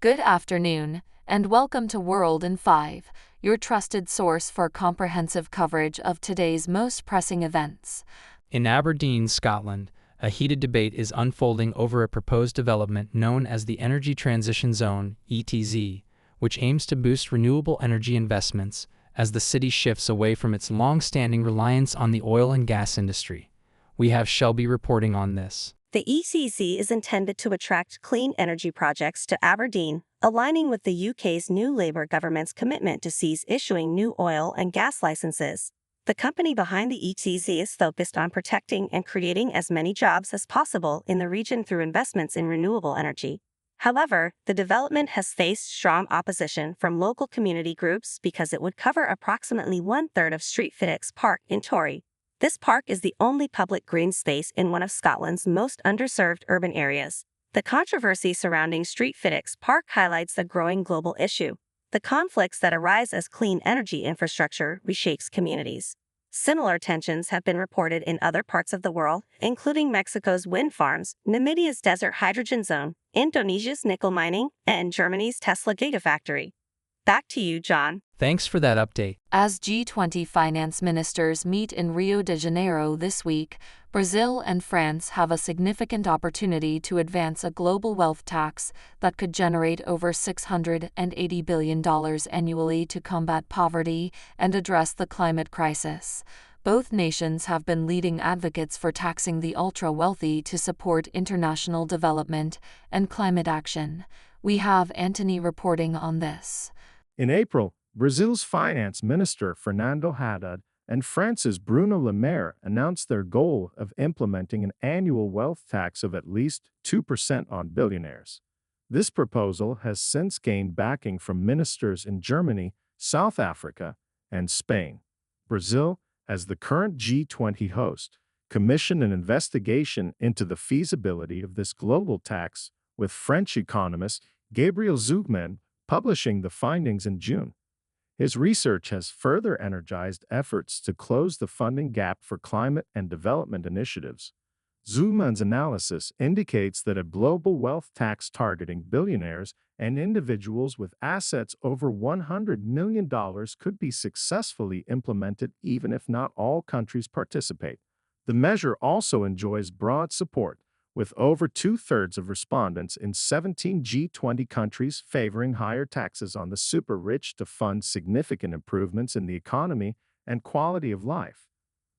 Good afternoon, and welcome to World in 5, your trusted source for comprehensive coverage of today's most pressing events. In Aberdeen, Scotland, a heated debate is unfolding over a proposed development known as the Energy Transition Zone, ETZ, which aims to boost renewable energy investments as the city shifts away from its long-standing reliance on the oil and gas industry. We have Shelby reporting on this. The ETZ is intended to attract clean energy projects to Aberdeen, aligning with the UK's new Labour government's commitment to cease issuing new oil and gas licenses. The company behind the ETZ is focused on protecting and creating as many jobs as possible in the region through investments in renewable energy. However, the development has faced strong opposition from local community groups because it would cover approximately one-third of Street Fiddix Park in Tory. This park is the only public green space in one of Scotland's most underserved urban areas. The controversy surrounding Street Fiddix Park highlights the growing global issue, the conflicts that arise as clean energy infrastructure reshapes communities. Similar tensions have been reported in other parts of the world, including Mexico's wind farms, Namibia's desert hydrogen zone, Indonesia's nickel mining, and Germany's Tesla Gigafactory. Back to you, John. Thanks for that update. As G20 finance ministers meet in Rio de Janeiro this week, Brazil and France have a significant opportunity to advance a global wealth tax that could generate over $680 billion annually to combat poverty and address the climate crisis. Both nations have been leading advocates for taxing the ultra-wealthy to support international development and climate action. We have Anthony reporting on this. In April, Brazil's finance minister Fernando Haddad and France's Bruno Le Maire announced their goal of implementing an annual wealth tax of at least 2% on billionaires. This proposal has since gained backing from ministers in Germany, South Africa, and Spain. Brazil, as the current G20 host, commissioned an investigation into the feasibility of this global tax, with French economist Gabriel Zucman publishing the findings in June. His research has further energized efforts to close the funding gap for climate and development initiatives. Zucman's analysis indicates that a global wealth tax targeting billionaires and individuals with assets over $100 million could be successfully implemented even if not all countries participate. The measure also enjoys broad support, with over two-thirds of respondents in 17 G20 countries favoring higher taxes on the super-rich to fund significant improvements in the economy and quality of life.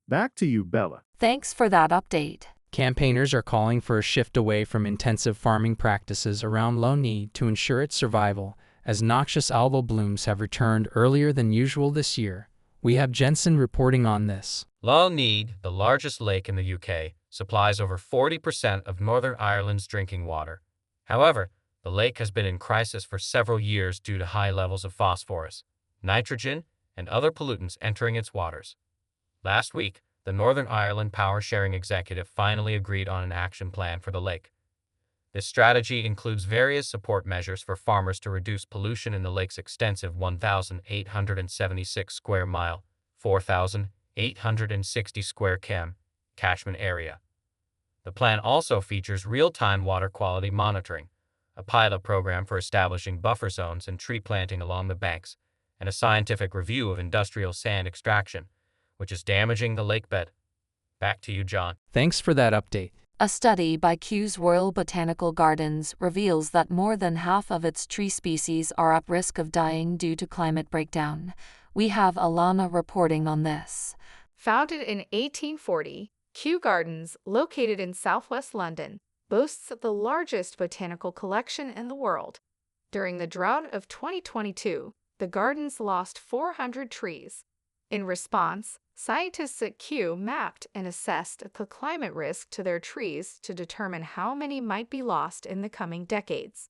Back to you, Bella. Thanks for that update. Campaigners are calling for a shift away from intensive farming practices around Lough Neagh to ensure its survival, as noxious algal blooms have returned earlier than usual this year. We have Jensen reporting on this. Lough Neagh, the largest lake in the UK, supplies over 40% of Northern Ireland's drinking water. However, the lake has been in crisis for several years due to high levels of phosphorus, nitrogen, and other pollutants entering its waters. Last week, the Northern Ireland Power Sharing Executive finally agreed on an action plan for the lake. This strategy includes various support measures for farmers to reduce pollution in the lake's extensive 1,876 square mile, 4,860 square km catchment area. The plan also features real-time water quality monitoring, a pilot program for establishing buffer zones and tree planting along the banks, and a scientific review of industrial sand extraction, which is damaging the lake bed. Back to you, John. Thanks for that update. A study by Kew's Royal Botanical Gardens reveals that more than half of its tree species are at risk of dying due to climate breakdown. We have Alana reporting on this. Founded in 1840, Kew Gardens, located in southwest London, boasts the largest botanical collection in the world. During the drought of 2022, the gardens lost 400 trees. In response, scientists at Kew mapped and assessed the climate risk to their trees to determine how many might be lost in the coming decades.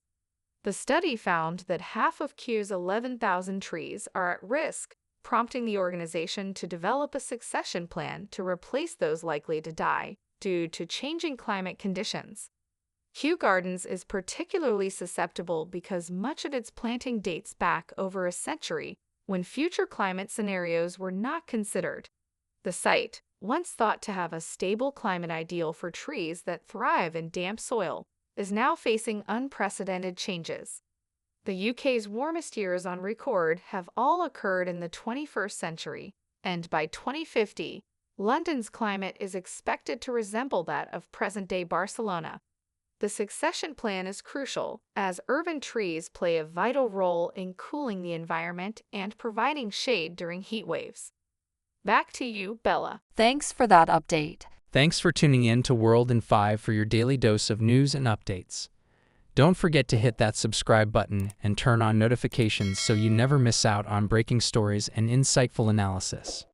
The study found that half of Kew's 11,000 trees are at risk, prompting the organization to develop a succession plan to replace those likely to die due to changing climate conditions. Kew Gardens is particularly susceptible because much of its planting dates back over a century, when future climate scenarios were not considered. The site, once thought to have a stable climate ideal for trees that thrive in damp soil, is now facing unprecedented changes. The UK's warmest years on record have all occurred in the 21st century, and by 2050, London's climate is expected to resemble that of present-day Barcelona. The succession plan is crucial, as urban trees play a vital role in cooling the environment and providing shade during heat waves. Back to you, Bella. Thanks for that update. Thanks for tuning in to World in 5 for your daily dose of news and updates. Don't forget to hit that subscribe button and turn on notifications so you never miss out on breaking stories and insightful analysis.